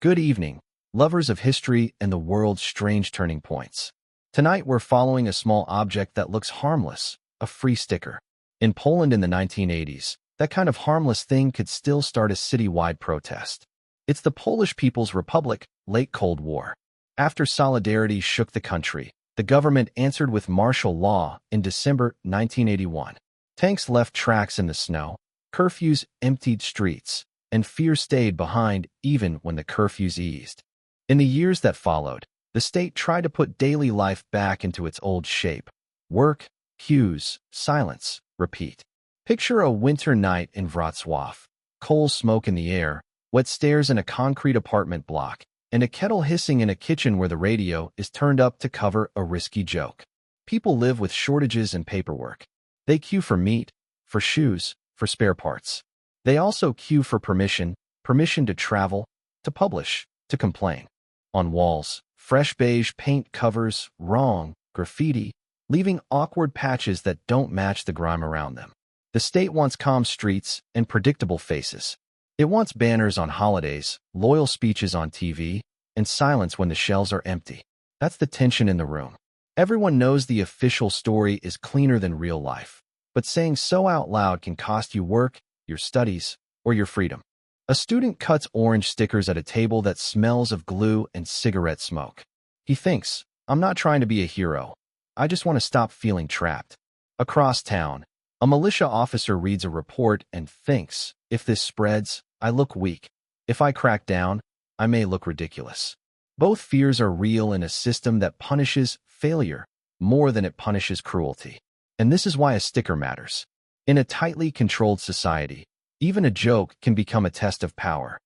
Good evening, lovers of history and the world's strange turning points. Tonight we're following a small object that looks harmless, a free sticker. In Poland in the 1980s, that kind of harmless thing could still start a citywide protest. It's the Polish People's Republic, late Cold War. After solidarity shook the country, the government answered with martial law in December 1981. Tanks left tracks in the snow, curfews emptied streets, and fear stayed behind even when the curfews eased. In the years that followed, the state tried to put daily life back into its old shape. Work, queues, silence, repeat. Picture a winter night in Wrocław. Coal smoke in the air, wet stairs in a concrete apartment block, and a kettle hissing in a kitchen where the radio is turned up to cover a risky joke. People live with shortages and paperwork. They queue for meat, for shoes, for spare parts. They also queue for permission to travel, to publish, to complain. On walls, fresh beige paint covers wrong graffiti, leaving awkward patches that don't match the grime around them. The state wants calm streets and predictable faces. It wants banners on holidays, loyal speeches on TV, and silence when the shelves are empty. That's the tension in the room. Everyone knows the official story is cleaner than real life, but saying so out loud can cost you work, your studies, or your freedom. A student cuts orange stickers at a table that smells of glue and cigarette smoke. He thinks, I'm not trying to be a hero. I just want to stop feeling trapped. Across town, a militia officer reads a report and thinks, if this spreads, I look weak. If I crack down, I may look ridiculous. Both fears are real in a system that punishes failure more than it punishes cruelty. And this is why a sticker matters. In a tightly controlled society, even a joke can become a test of power.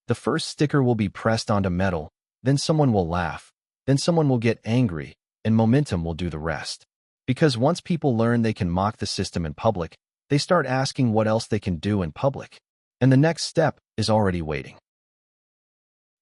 The first sticker will be pressed onto metal, then someone will laugh, then someone will get angry, and momentum will do the rest. Because once people learn they can mock the system in public, they start asking what else they can do in public. And the next step is already waiting.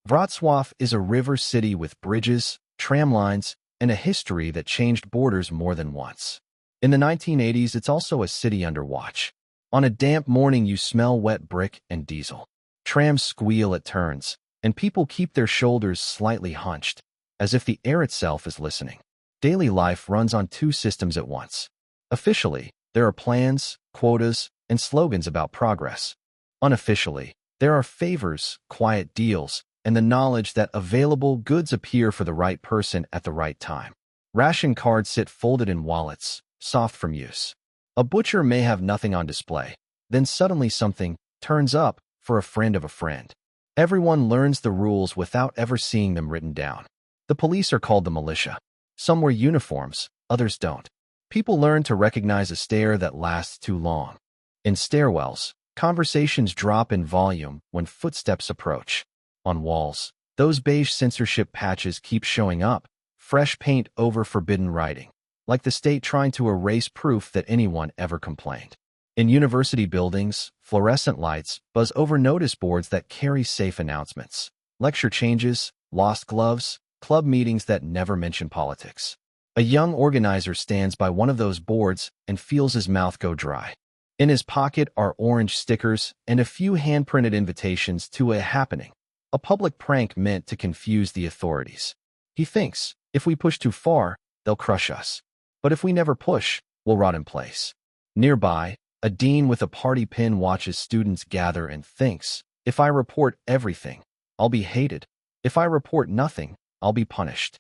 Wrocław is a river city with bridges, tram lines, and a history that changed borders more than once. In the 1980s, it's also a city under watch. On a damp morning, you smell wet brick and diesel. Trams squeal at turns, and people keep their shoulders slightly hunched, as if the air itself is listening. Daily life runs on two systems at once. Officially, there are plans, quotas, and slogans about progress. Unofficially, there are favors, quiet deals, and the knowledge that available goods appear for the right person at the right time. Ration cards sit folded in wallets, soft from use. A butcher may have nothing on display. Then suddenly something turns up for a friend of a friend. Everyone learns the rules without ever seeing them written down. The police are called the militia. Some wear uniforms, others don't. People learn to recognize a stare that lasts too long. In stairwells, conversations drop in volume when footsteps approach. On walls, those beige censorship patches keep showing up, fresh paint over forbidden writing, like the state trying to erase proof that anyone ever complained. In university buildings, fluorescent lights buzz over notice boards that carry safe announcements. Lecture changes, lost gloves, club meetings that never mention politics. A young organizer stands by one of those boards and feels his mouth go dry. In his pocket are orange stickers and a few hand-printed invitations to a happening, a public prank meant to confuse the authorities. He thinks, if we push too far, they'll crush us. But if we never push, we'll rot in place. Nearby, a dean with a party pin watches students gather and thinks, if I report everything, I'll be hated. If I report nothing, I'll be punished.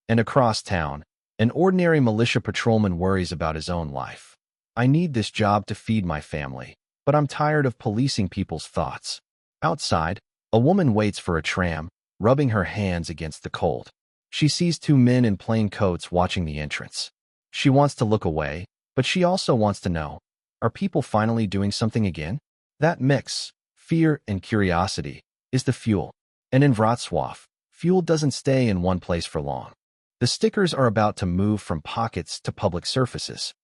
And across town, an ordinary militia patrolman worries about his own life. I need this job to feed my family, but I'm tired of policing people's thoughts. Outside, a woman waits for a tram, rubbing her hands against the cold. She sees two men in plain coats watching the entrance. She wants to look away, but she also wants to know, are people finally doing something again? That mix, fear and curiosity, is the fuel. And in Wrocław, fuel doesn't stay in one place for long. The stickers are about to move from pockets to public surfaces.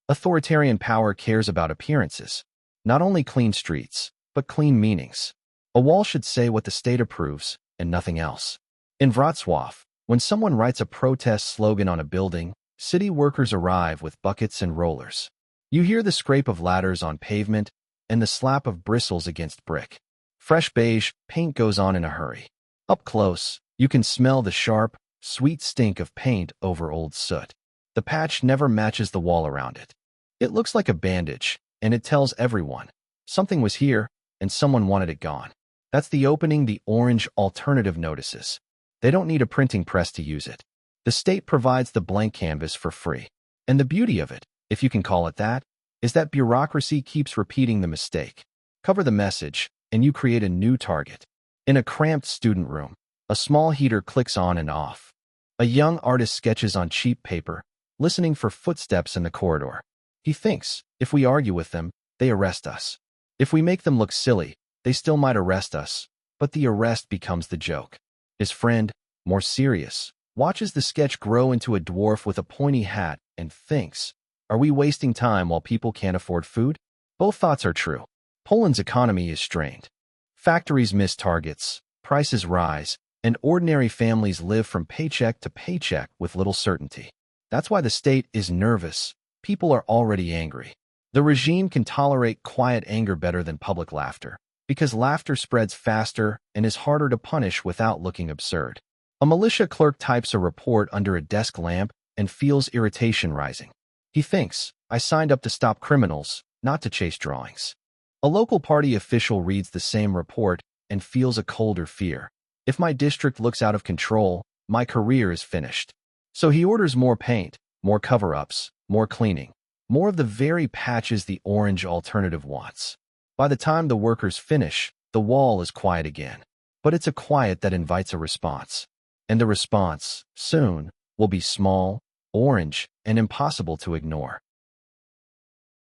Authoritarian power cares about appearances, not only clean streets, but clean meanings. A wall should say what the state approves, and nothing else. In Wrocław, when someone writes a protest slogan on a building, city workers arrive with buckets and rollers. You hear the scrape of ladders on pavement and the slap of bristles against brick. Fresh beige paint goes on in a hurry. Up close, you can smell the sharp, sweet stink of paint over old soot. The patch never matches the wall around it. It looks like a bandage, and it tells everyone. Something was here, and someone wanted it gone. That's the opening the orange alternative notices. They don't need a printing press to use it. The state provides the blank canvas for free. And the beauty of it, if you can call it that, is that bureaucracy keeps repeating the mistake. Cover the message, and you create a new target. In a cramped student room, a small heater clicks on and off. A young artist sketches on cheap paper, listening for footsteps in the corridor. He thinks, if we argue with them, they arrest us. If we make them look silly, they still might arrest us, but the arrest becomes the joke. His friend, more serious, watches the sketch grow into a dwarf with a pointy hat and thinks, are we wasting time while people can't afford food? Both thoughts are true. Poland's economy is strained. Factories miss targets, prices rise, and ordinary families live from paycheck to paycheck with little certainty. That's why the state is nervous. People are already angry. The regime can tolerate quiet anger better than public laughter, because laughter spreads faster and is harder to punish without looking absurd. A militia clerk types a report under a desk lamp and feels irritation rising. He thinks, I signed up to stop criminals, not to chase drawings. A local party official reads the same report and feels a colder fear. If my district looks out of control, my career is finished. So he orders more paint, more cover-ups, more cleaning, more of the very patches the orange alternative wants. By the time the workers finish, the wall is quiet again. But it's a quiet that invites a response. And the response, soon, will be small, orange, and impossible to ignore.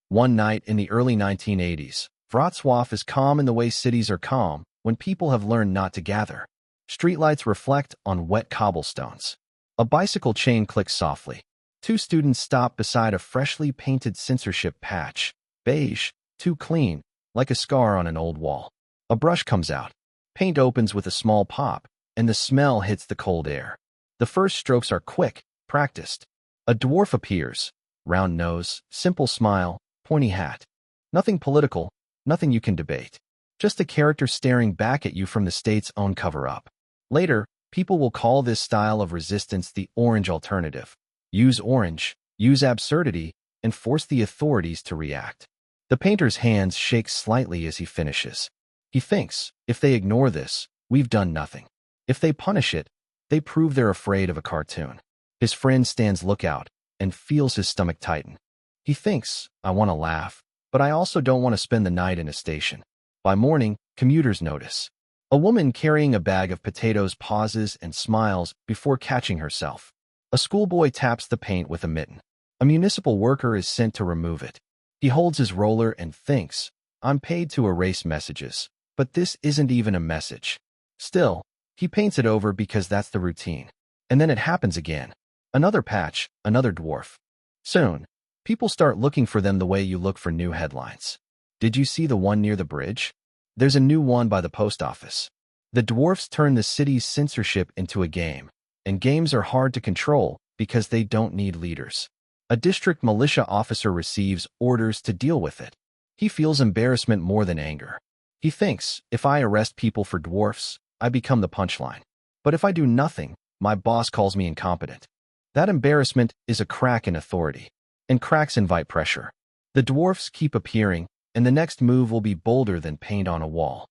One night in the early 1980s, Wrocław is calm in the way cities are calm when people have learned not to gather. Streetlights reflect on wet cobblestones. A bicycle chain clicks softly. Two students stop beside a freshly painted censorship patch. Beige, too clean, like a scar on an old wall. A brush comes out. Paint opens with a small pop, and the smell hits the cold air. The first strokes are quick, practiced. A dwarf appears. Round nose, simple smile, pointy hat. Nothing political, nothing you can debate. Just a character staring back at you from the state's own cover-up. Later, people will call this style of resistance the orange alternative. Use orange, use absurdity, and force the authorities to react. The painter's hands shake slightly as he finishes. He thinks, if they ignore this, we've done nothing. If they punish it, they prove they're afraid of a cartoon. His friend stands lookout and feels his stomach tighten. He thinks, I want to laugh, but I also don't want to spend the night in a station. By morning, commuters notice. A woman carrying a bag of potatoes pauses and smiles before catching herself. A schoolboy taps the paint with a mitten. A municipal worker is sent to remove it. He holds his roller and thinks, I'm paid to erase messages, but this isn't even a message. Still, he paints it over because that's the routine. And then it happens again. Another patch, another dwarf. Soon, people start looking for them the way you look for new headlines. Did you see the one near the bridge? There's a new one by the post office. The dwarfs turn the city's censorship into a game, and games are hard to control because they don't need leaders. A district militia officer receives orders to deal with it. He feels embarrassment more than anger. He thinks, if I arrest people for dwarfs, I become the punchline. But if I do nothing, my boss calls me incompetent. That embarrassment is a crack in authority, and cracks invite pressure. The dwarfs keep appearing, and the next move will be bolder than paint on a wall.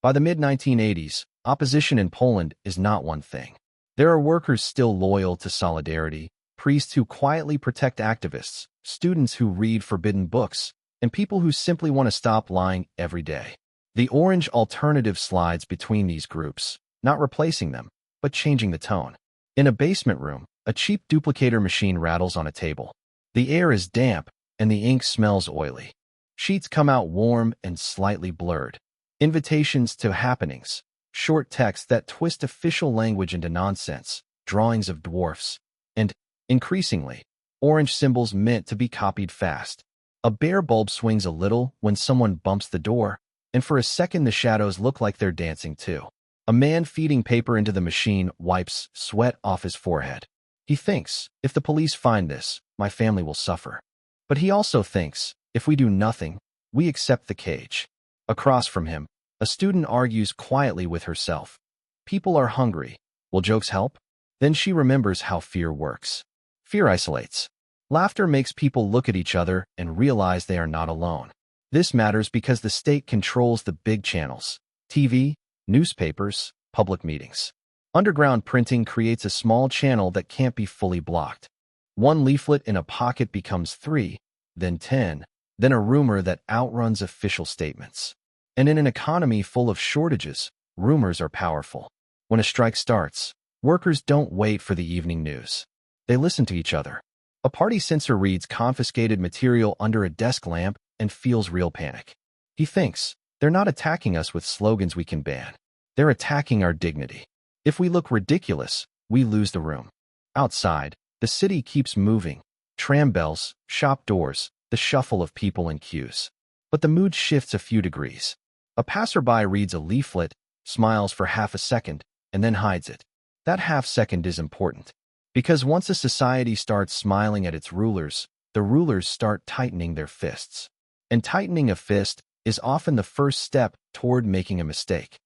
By the mid-1980s, opposition in Poland is not one thing. There are workers still loyal to solidarity, priests who quietly protect activists, students who read forbidden books, and people who simply want to stop lying every day. The orange alternative slides between these groups, not replacing them, but changing the tone. In a basement room, a cheap duplicator machine rattles on a table. The air is damp, and the ink smells oily. Sheets come out warm and slightly blurred. Invitations to happenings, short texts that twist official language into nonsense, drawings of dwarfs, and, increasingly, orange symbols meant to be copied fast. A bare bulb swings a little when someone bumps the door, and for a second the shadows look like they're dancing too. A man feeding paper into the machine wipes sweat off his forehead. He thinks, if the police find this, my family will suffer. But he also thinks, if we do nothing, we accept the cage. Across from him, a student argues quietly with herself. People are hungry. Will jokes help? Then she remembers how fear works. Fear isolates. Laughter makes people look at each other and realize they are not alone. This matters because the state controls the big channels: TV, newspapers, public meetings. Underground printing creates a small channel that can't be fully blocked. One leaflet in a pocket becomes 3, then 10, then a rumor that outruns official statements. And in an economy full of shortages, rumors are powerful. When a strike starts, workers don't wait for the evening news. They listen to each other. A party censor reads confiscated material under a desk lamp and feels real panic. He thinks, they're not attacking us with slogans we can ban. They're attacking our dignity. If we look ridiculous, we lose the room. Outside, the city keeps moving. Tram bells, shop doors, the shuffle of people in queues. But the mood shifts a few degrees. A passerby reads a leaflet, smiles for half a second, and then hides it. That half second is important. Because once a society starts smiling at its rulers, the rulers start tightening their fists. And tightening a fist is often the first step toward making a mistake.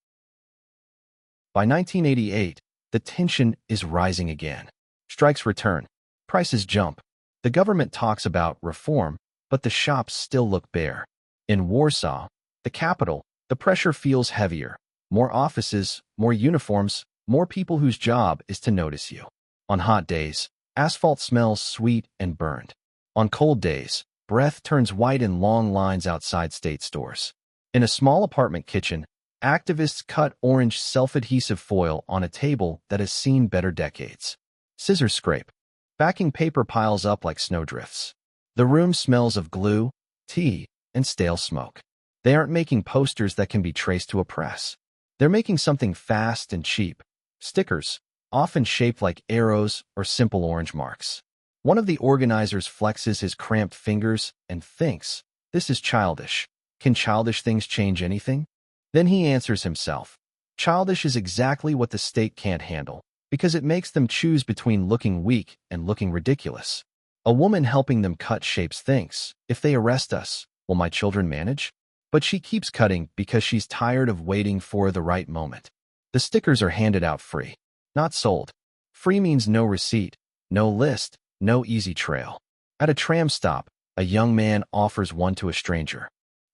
By 1988, the tension is rising again. Strikes return. Prices jump. The government talks about reform, but the shops still look bare. In Warsaw, the capital, the pressure feels heavier. More offices, more uniforms, more people whose job is to notice you. On hot days, asphalt smells sweet and burned. On cold days, breath turns white in long lines outside state stores. In a small apartment kitchen, activists cut orange self-adhesive foil on a table that has seen better decades. Scissors scrape. Backing paper piles up like snowdrifts. The room smells of glue, tea, and stale smoke. They aren't making posters that can be traced to a press. They're making something fast and cheap. Stickers, often shaped like arrows or simple orange marks. One of the organizers flexes his cramped fingers and thinks, this is childish. Can childish things change anything? Then he answers himself. Childish is exactly what the state can't handle, because it makes them choose between looking weak and looking ridiculous. A woman helping them cut shapes thinks, if they arrest us, will my children manage? But she keeps cutting because she's tired of waiting for the right moment. The stickers are handed out free, not sold. Free means no receipt, no list, no easy trail. At a tram stop, a young man offers one to a stranger.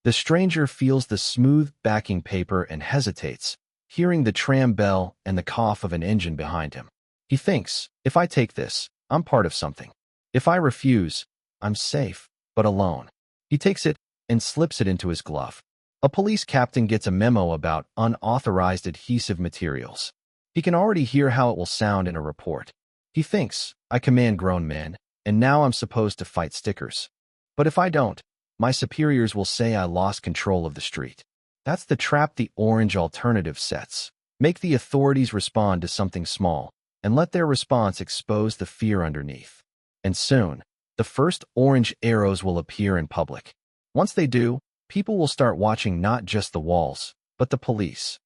The stranger feels the smooth backing paper and hesitates, hearing the tram bell and the cough of an engine behind him. He thinks, if I take this, I'm part of something. If I refuse, I'm safe, but alone. He takes it and slips it into his glove. A police captain gets a memo about unauthorized adhesive materials. He can already hear how it will sound in a report. He thinks, I command grown men, and now I'm supposed to fight stickers. But if I don't, my superiors will say I lost control of the street. That's the trap the orange alternative sets. Make the authorities respond to something small, and let their response expose the fear underneath. And soon, the first orange arrows will appear in public. Once they do, people will start watching not just the walls, but the police.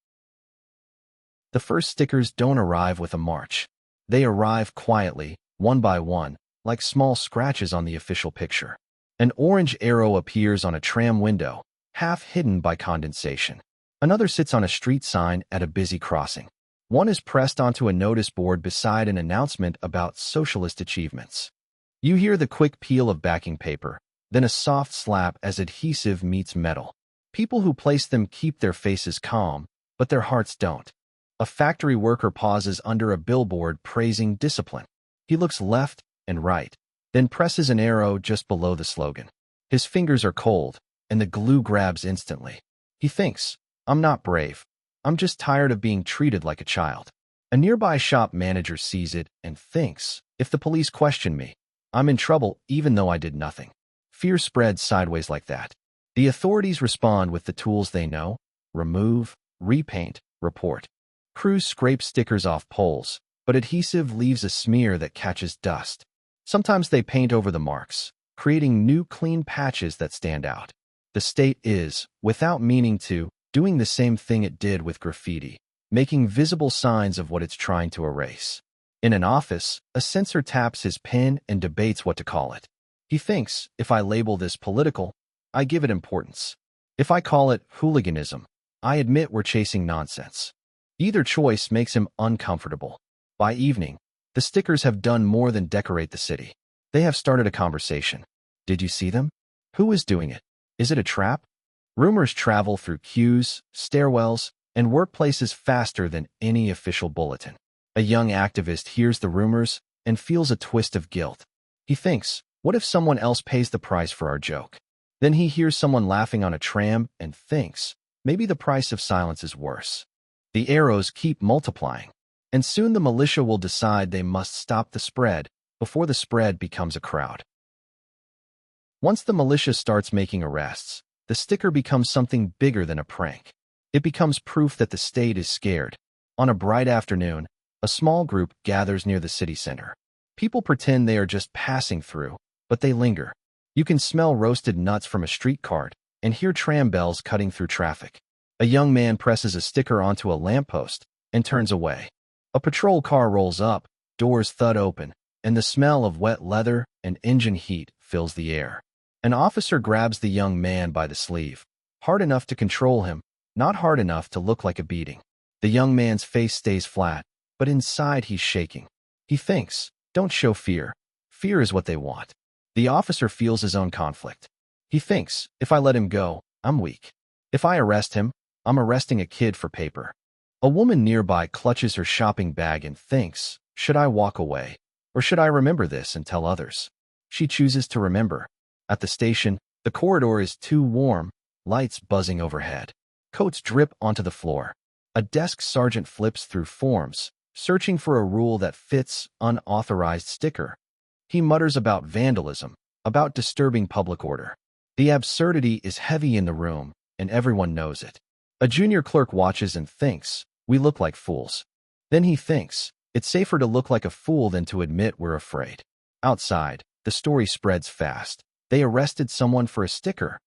The first stickers don't arrive with a march. They arrive quietly, one by one, like small scratches on the official picture. An orange arrow appears on a tram window, half hidden by condensation. Another sits on a street sign at a busy crossing. One is pressed onto a notice board beside an announcement about socialist achievements. You hear the quick peel of backing paper, then a soft slap as adhesive meets metal. People who place them keep their faces calm, but their hearts don't. A factory worker pauses under a billboard praising discipline. He looks left and right, then presses an arrow just below the slogan. His fingers are cold, and the glue grabs instantly. He thinks, I'm not brave. I'm just tired of being treated like a child. A nearby shop manager sees it and thinks, if the police question me, I'm in trouble even though I did nothing. Fear spreads sideways like that. The authorities respond with the tools they know: remove, repaint, report. Crews scrape stickers off poles, but adhesive leaves a smear that catches dust. Sometimes they paint over the marks, creating new clean patches that stand out. The state is, without meaning to, doing the same thing it did with graffiti, making visible signs of what it's trying to erase. In an office, a censor taps his pen and debates what to call it. He thinks, if I label this political, I give it importance. If I call it hooliganism, I admit we're chasing nonsense. Either choice makes him uncomfortable. By evening, the stickers have done more than decorate the city. They have started a conversation. Did you see them? Who is doing it? Is it a trap? Rumors travel through queues, stairwells, and workplaces faster than any official bulletin. A young activist hears the rumors and feels a twist of guilt. He thinks, what if someone else pays the price for our joke? Then he hears someone laughing on a tram and thinks, maybe the price of silence is worse. The arrows keep multiplying, and soon the militia will decide they must stop the spread before the spread becomes a crowd. Once the militia starts making arrests, the sticker becomes something bigger than a prank. It becomes proof that the state is scared. On a bright afternoon, a small group gathers near the city center. People pretend they are just passing through, but they linger. You can smell roasted nuts from a street cart and hear tram bells cutting through traffic. A young man presses a sticker onto a lamppost and turns away. A patrol car rolls up, doors thud open, and the smell of wet leather and engine heat fills the air. An officer grabs the young man by the sleeve, hard enough to control him, not hard enough to look like a beating. The young man's face stays flat, but inside he's shaking. He thinks, don't show fear. Fear is what they want. The officer feels his own conflict. He thinks, if I let him go, I'm weak. If I arrest him, I'm arresting a kid for paper. A woman nearby clutches her shopping bag and thinks, should I walk away? Or should I remember this and tell others? She chooses to remember. At the station, the corridor is too warm, lights buzzing overhead. Coats drip onto the floor. A desk sergeant flips through forms, searching for a rule that fits unauthorized sticker. He mutters about vandalism, about disturbing public order. The absurdity is heavy in the room, and everyone knows it. A junior clerk watches and thinks, we look like fools. Then he thinks, it's safer to look like a fool than to admit we're afraid. Outside, the story spreads fast. They arrested someone for a sticker.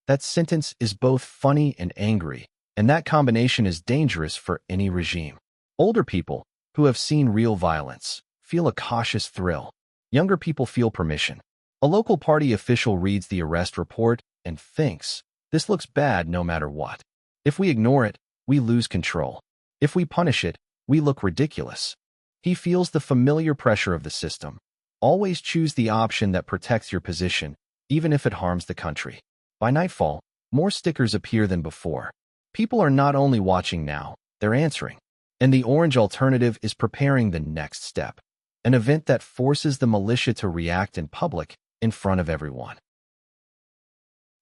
That sentence is both funny and angry, and that combination is dangerous for any regime. Older people, who have seen real violence, feel a cautious thrill. Younger people feel permission. A local party official reads the arrest report and thinks, this looks bad no matter what. If we ignore it, we lose control. If we punish it, we look ridiculous. He feels the familiar pressure of the system. Always choose the option that protects your position, even if it harms the country. By nightfall, more stickers appear than before. People are not only watching now, they're answering. And the orange alternative is preparing the next step. An event that forces the militia to react in public, in front of everyone.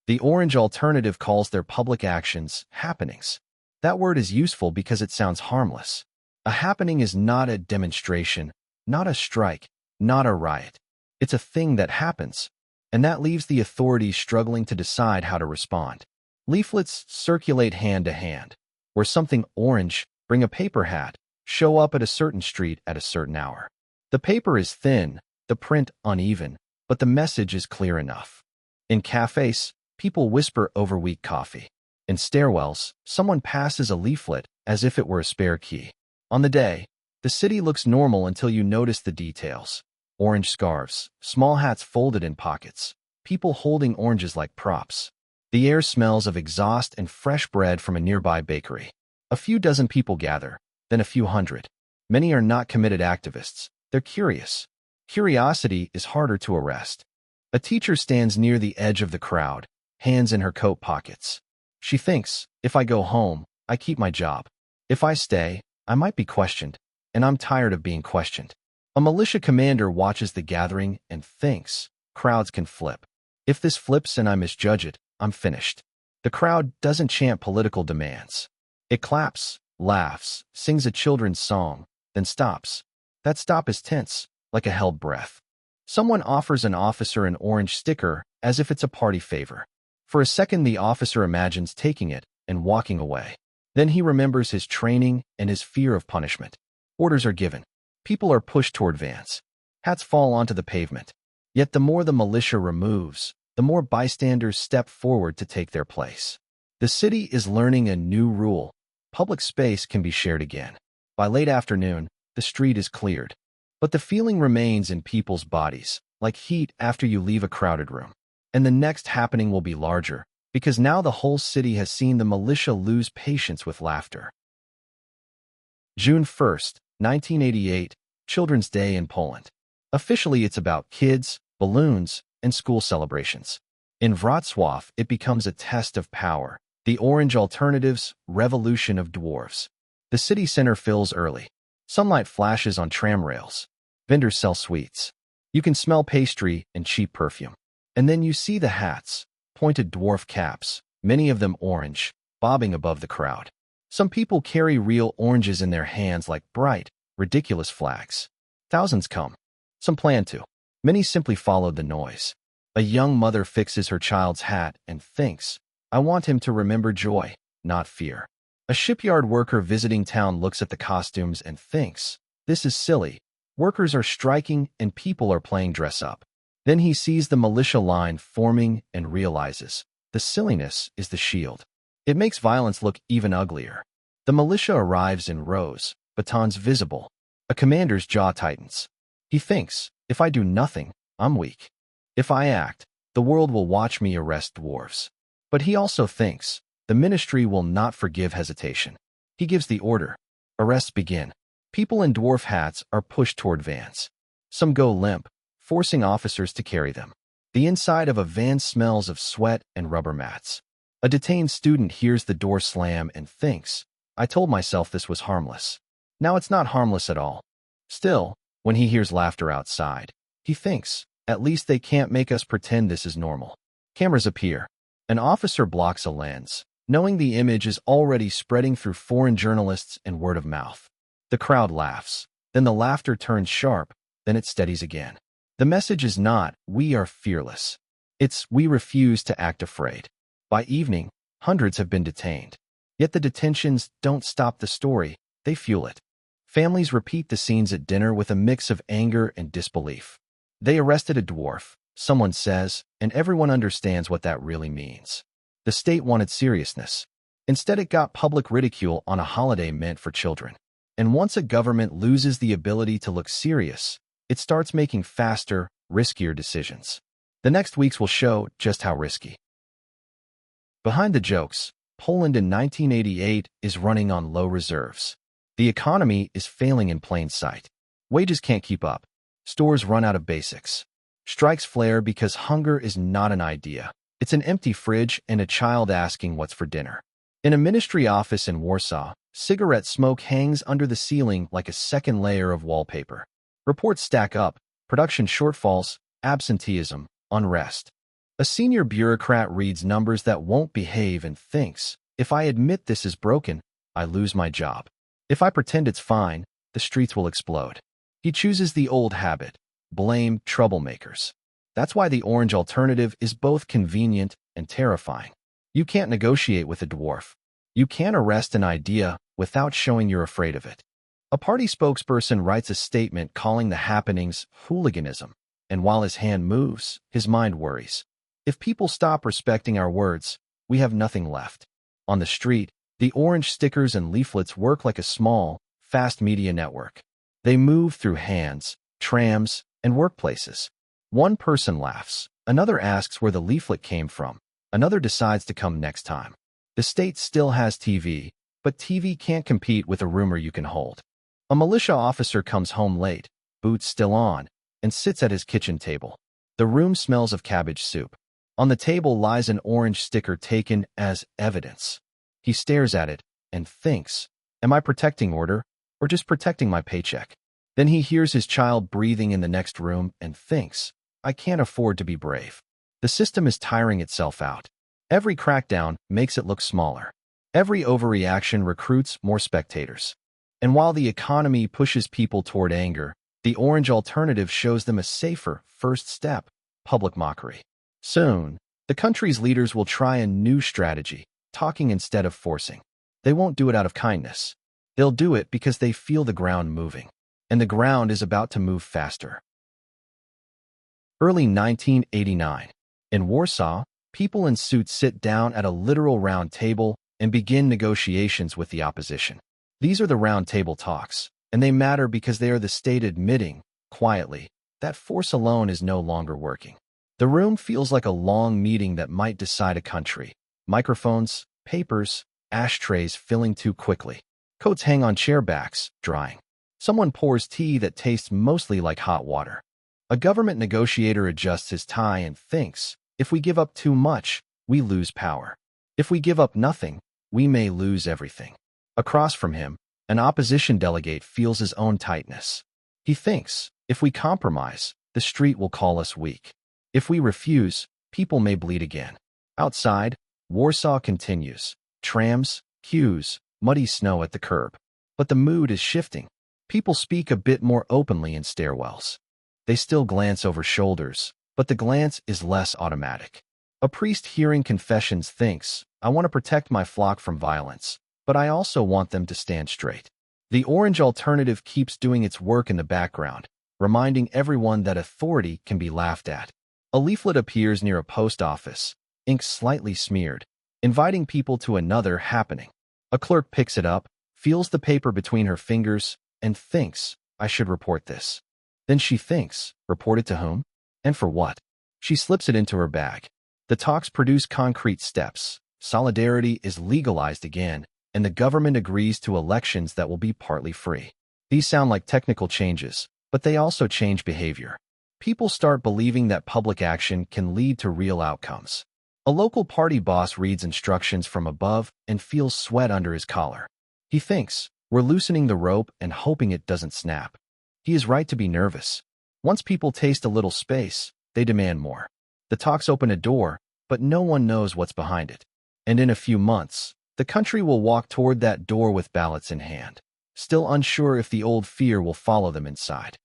The orange alternative calls their public actions happenings. That word is useful because it sounds harmless. A happening is not a demonstration, not a strike, not a riot. It's a thing that happens, and that leaves the authorities struggling to decide how to respond. Leaflets circulate hand to hand. Where something orange, bring a paper hat, show up at a certain street at a certain hour. The paper is thin, the print uneven, but the message is clear enough. In cafes, people whisper over weak coffee. In stairwells, someone passes a leaflet as if it were a spare key. On the day, the city looks normal until you notice the details. Orange scarves, small hats folded in pockets, people holding oranges like props. The air smells of exhaust and fresh bread from a nearby bakery. A few dozen people gather, then a few hundred. Many are not committed activists. They're curious. Curiosity is harder to arrest. A teacher stands near the edge of the crowd, hands in her coat pockets. She thinks, if I go home, I keep my job. If I stay, I might be questioned, and I'm tired of being questioned. A militia commander watches the gathering and thinks, crowds can flip. If this flips and I misjudge it, I'm finished. The crowd doesn't chant political demands. It claps, laughs, sings a children's song, then stops. That stop is tense, like a held breath. Someone offers an officer an orange sticker as if it's a party favor. For a second, the officer imagines taking it and walking away. Then he remembers his training and his fear of punishment. Orders are given. People are pushed toward vans. Hats fall onto the pavement. Yet the more the militia removes, the more bystanders step forward to take their place. The city is learning a new rule. Public space can be shared again. By late afternoon, the street is cleared. But the feeling remains in people's bodies, like heat after you leave a crowded room. And the next happening will be larger, because now the whole city has seen the militia lose patience with laughter. June 1st, 1988, Children's Day in Poland. Officially, it's about kids, balloons, and school celebrations. In Wrocław, it becomes a test of power. The orange alternatives, revolution of dwarfs. The city center fills early. Sunlight flashes on tram rails. Vendors sell sweets. You can smell pastry and cheap perfume. And then you see the hats, pointed dwarf caps, many of them orange, bobbing above the crowd. Some people carry real oranges in their hands like bright, ridiculous flags. Thousands come. Some plan to. Many simply followed the noise. A young mother fixes her child's hat and thinks, I want him to remember joy, not fear. A shipyard worker visiting town looks at the costumes and thinks, this is silly. Workers are striking and people are playing dress up. Then he sees the militia line forming and realizes, the silliness is the shield. It makes violence look even uglier. The militia arrives in rows, batons visible. A commander's jaw tightens. He thinks, if I do nothing, I'm weak. If I act, the world will watch me arrest dwarves. But he also thinks, the ministry will not forgive hesitation. He gives the order. Arrests begin. People in dwarf hats are pushed toward vans. Some go limp, forcing officers to carry them. The inside of a van smells of sweat and rubber mats. A detained student hears the door slam and thinks, I told myself this was harmless. Now it's not harmless at all. Still, when he hears laughter outside, he thinks, at least they can't make us pretend this is normal. Cameras appear. An officer blocks a lens, knowing the image is already spreading through foreign journalists and word of mouth. The crowd laughs. Then the laughter turns sharp, then it steadies again. The message is not, we are fearless. It's, we refuse to act afraid. By evening, hundreds have been detained. Yet the detentions don't stop the story, they fuel it. Families repeat the scenes at dinner with a mix of anger and disbelief. They arrested a dwarf, someone says, and everyone understands what that really means. The state wanted seriousness. Instead, it got public ridicule on a holiday meant for children. And once a government loses the ability to look serious, it starts making faster, riskier decisions. The next weeks will show just how risky. Behind the jokes, Poland in 1988 is running on low reserves. The economy is failing in plain sight. Wages can't keep up. Stores run out of basics. Strikes flare because hunger is not an idea. It's an empty fridge and a child asking what's for dinner. In a ministry office in Warsaw, cigarette smoke hangs under the ceiling like a second layer of wallpaper. Reports stack up, production shortfalls, absenteeism, unrest. A senior bureaucrat reads numbers that won't behave and thinks, if I admit this is broken, I lose my job. If I pretend it's fine, the streets will explode. He chooses the old habit, blame troublemakers. That's why the orange alternative is both convenient and terrifying. You can't negotiate with a dwarf. You can't arrest an idea without showing you're afraid of it. A party spokesperson writes a statement calling the happenings hooliganism, and while his hand moves, his mind worries. If people stop respecting our words, we have nothing left. On the street, the orange stickers and leaflets work like a small, fast media network. They move through hands, trams, and workplaces. One person laughs, another asks where the leaflet came from, another decides to come next time. The state still has TV, but TV can't compete with a rumor you can hold. A militia officer comes home late, boots still on, and sits at his kitchen table. The room smells of cabbage soup. On the table lies an orange sticker taken as evidence. He stares at it and thinks, am I protecting order or just protecting my paycheck? Then he hears his child breathing in the next room and thinks, I can't afford to be brave. The system is tiring itself out. Every crackdown makes it look smaller. Every overreaction recruits more spectators. And while the economy pushes people toward anger, the orange alternative shows them a safer first step, public mockery. Soon, the country's leaders will try a new strategy, talking instead of forcing. They won't do it out of kindness. They'll do it because they feel the ground moving. And the ground is about to move faster. Early 1989. In Warsaw, people in suits sit down at a literal round table and begin negotiations with the opposition. These are the round table talks, and they matter because they are the state admitting, quietly, that force alone is no longer working. The room feels like a long meeting that might decide a country, Microphones, papers, ashtrays filling too quickly. Coats hang on chair backs, drying. Someone pours tea that tastes mostly like hot water. A government negotiator adjusts his tie and thinks, if we give up too much, we lose power. If we give up nothing, we may lose everything. Across from him, an opposition delegate feels his own tightness. He thinks, if we compromise, the street will call us weak. If we refuse, people may bleed again. Outside, Warsaw continues. Trams, queues, muddy snow at the curb. But the mood is shifting. People speak a bit more openly in stairwells. They still glance over shoulders, but the glance is less automatic. A priest hearing confessions thinks, I want to protect my flock from violence, but I also want them to stand straight. The orange alternative keeps doing its work in the background, reminding everyone that authority can be laughed at. A leaflet appears near a post office, ink slightly smeared, inviting people to another happening. A clerk picks it up, feels the paper between her fingers, and thinks, I should report this. Then she thinks, report it to whom? And for what? She slips it into her bag. The talks produce concrete steps. Solidarity is legalized again, and the government agrees to elections that will be partly free. These sound like technical changes, but they also change behavior. People start believing that public action can lead to real outcomes. A local party boss reads instructions from above and feels sweat under his collar. He thinks, we're loosening the rope and hoping it doesn't snap. He is right to be nervous. Once people taste a little space, they demand more. The talks open a door, but no one knows what's behind it. And in a few months, the country will walk toward that door with ballots in hand, still unsure if the old fear will follow them inside.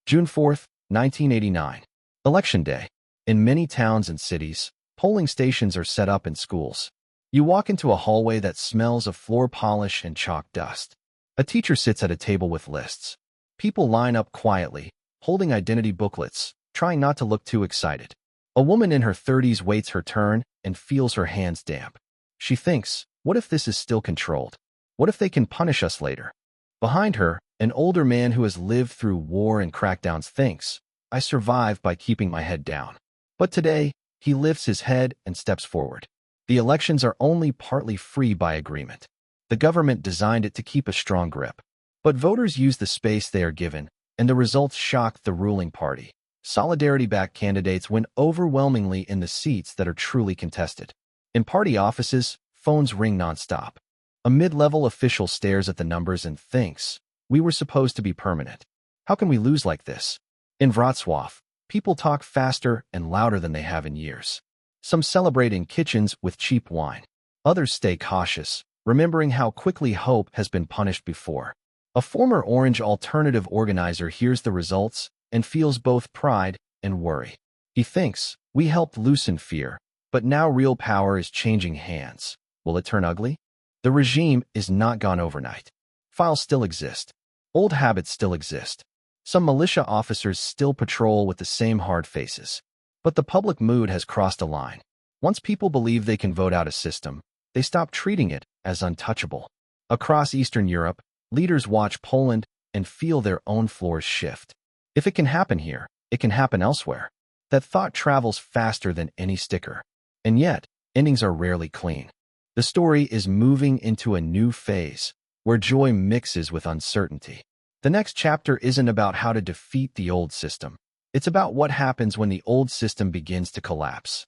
June 4th, 1989. Election Day. In many towns and cities, polling stations are set up in schools. You walk into a hallway that smells of floor polish and chalk dust. A teacher sits at a table with lists. People line up quietly, holding identity booklets, trying not to look too excited. A woman in her 30s waits her turn and feels her hands damp. She thinks, what if this is still controlled? What if they can punish us later? Behind her, an older man who has lived through war and crackdowns thinks, I survived by keeping my head down. But today, he lifts his head and steps forward. The elections are only partly free by agreement. The government designed it to keep a strong grip. But voters use the space they are given, and the results shock the ruling party. Solidarity-backed candidates win overwhelmingly in the seats that are truly contested. In party offices, phones ring nonstop. A mid-level official stares at the numbers and thinks, we were supposed to be permanent. How can we lose like this? In Wrocław, people talk faster and louder than they have in years. Some celebrate in kitchens with cheap wine. Others stay cautious, remembering how quickly hope has been punished before. A former Orange Alternative organizer hears the results and feels both pride and worry. He thinks, we helped loosen fear, but now real power is changing hands. Will it turn ugly? The regime is not gone overnight. Files still exist. Old habits still exist. Some militia officers still patrol with the same hard faces. But the public mood has crossed a line. Once people believe they can vote out a system, they stop treating it as untouchable. Across Eastern Europe, leaders watch Poland and feel their own floors shift. If it can happen here, it can happen elsewhere. That thought travels faster than any sticker. And yet, endings are rarely clean. The story is moving into a new phase, where joy mixes with uncertainty. The next chapter isn't about how to defeat the old system. It's about what happens when the old system begins to collapse.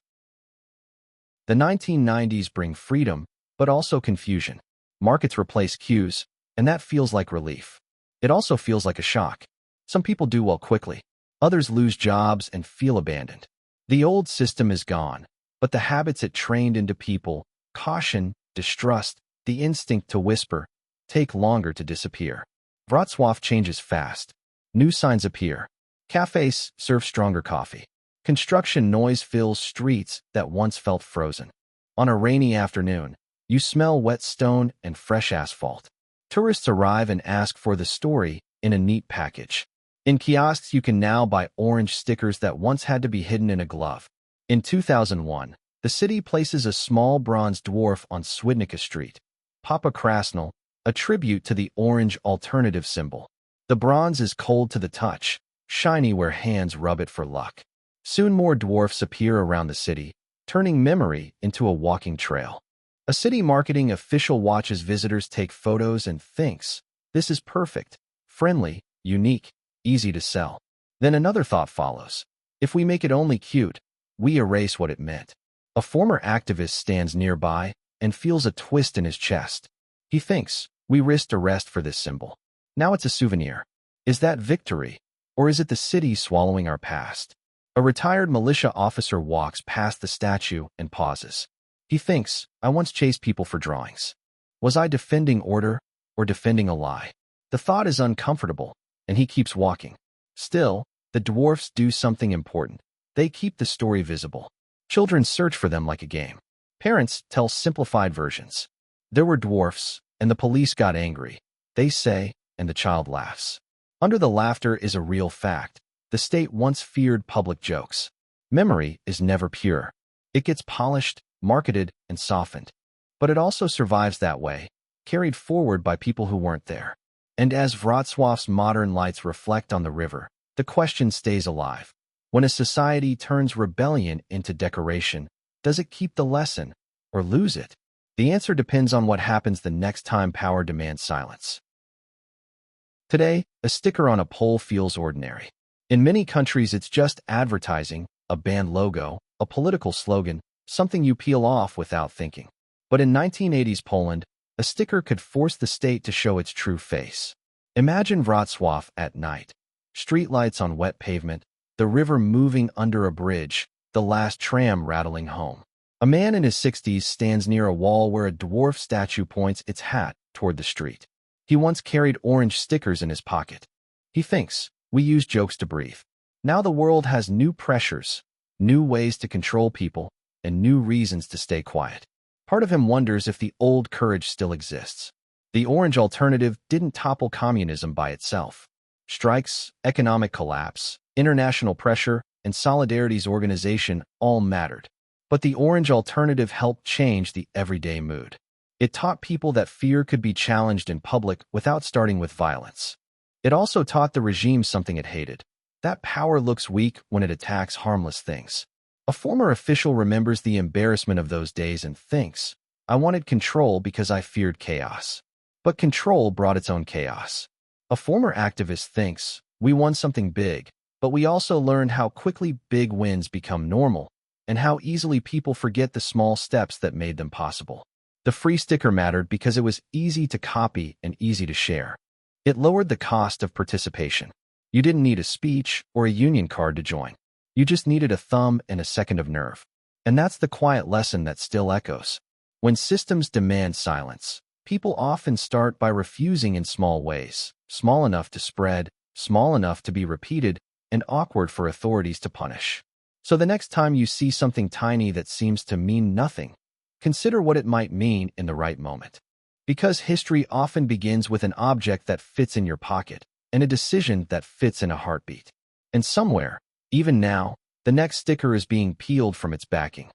The 1990s bring freedom, but also confusion. Markets replace queues, and that feels like relief. It also feels like a shock. Some people do well quickly. Others lose jobs and feel abandoned. The old system is gone, but the habits it trained into people, caution, distrust, the instinct to whisper, take longer to disappear. Wrocław changes fast. New signs appear. Cafes serve stronger coffee. Construction noise fills streets that once felt frozen. On a rainy afternoon, you smell wet stone and fresh asphalt. Tourists arrive and ask for the story in a neat package. In kiosks, you can now buy orange stickers that once had to be hidden in a glove. In 2001, the city places a small bronze dwarf on Swidnica Street. Papa Krasnal, a tribute to the orange alternative symbol. The bronze is cold to the touch, shiny where hands rub it for luck. Soon more dwarfs appear around the city, turning memory into a walking trail. A city marketing official watches visitors take photos and thinks, "This is perfect, friendly, unique, easy to sell." Then another thought follows. If we make it only cute, we erase what it meant. A former activist stands nearby and feels a twist in his chest. He thinks, "We risked arrest for this symbol. Now it's a souvenir." Is that victory? Or is it the city swallowing our past? A retired militia officer walks past the statue and pauses. He thinks, "I once chased people for drawings. Was I defending order or defending a lie?" The thought is uncomfortable, and he keeps walking. Still, the dwarfs do something important. They keep the story visible. Children search for them like a game. Parents tell simplified versions. "There were dwarfs, and the police got angry," they say, and the child laughs. Under the laughter is a real fact. The state once feared public jokes. Memory is never pure. It gets polished, marketed, and softened. But it also survives that way, carried forward by people who weren't there. And as Wrocław's modern lights reflect on the river, the question stays alive. When a society turns rebellion into decoration, does it keep the lesson or lose it? The answer depends on what happens the next time power demands silence. Today, a sticker on a pole feels ordinary. In many countries, it's just advertising, a band logo, a political slogan, something you peel off without thinking. But in 1980s Poland, a sticker could force the state to show its true face. Imagine Wrocław at night. Streetlights on wet pavement, the river moving under a bridge, the last tram rattling home. A man in his 60s stands near a wall where a dwarf statue points its hat toward the street. He once carried orange stickers in his pocket. He thinks, "We use jokes to breathe. Now the world has new pressures, new ways to control people, and new reasons to stay quiet." Part of him wonders if the old courage still exists. The orange alternative didn't topple communism by itself. Strikes, economic collapse, international pressure, and Solidarity's organization all mattered. But the orange alternative helped change the everyday mood. It taught people that fear could be challenged in public without starting with violence. It also taught the regime something it hated. That power looks weak when it attacks harmless things. A former official remembers the embarrassment of those days and thinks, "I wanted control because I feared chaos." But control brought its own chaos. A former activist thinks, "We won something big, but we also learned how quickly big wins become normal, and how easily people forget the small steps that made them possible." The free sticker mattered because it was easy to copy and easy to share. It lowered the cost of participation. You didn't need a speech or a union card to join. You just needed a thumb and a second of nerve. And that's the quiet lesson that still echoes. When systems demand silence, people often start by refusing in small ways, small enough to spread, small enough to be repeated, and awkward for authorities to punish. So the next time you see something tiny that seems to mean nothing, consider what it might mean in the right moment. Because history often begins with an object that fits in your pocket and a decision that fits in a heartbeat. And somewhere, even now, the next sticker is being peeled from its backing.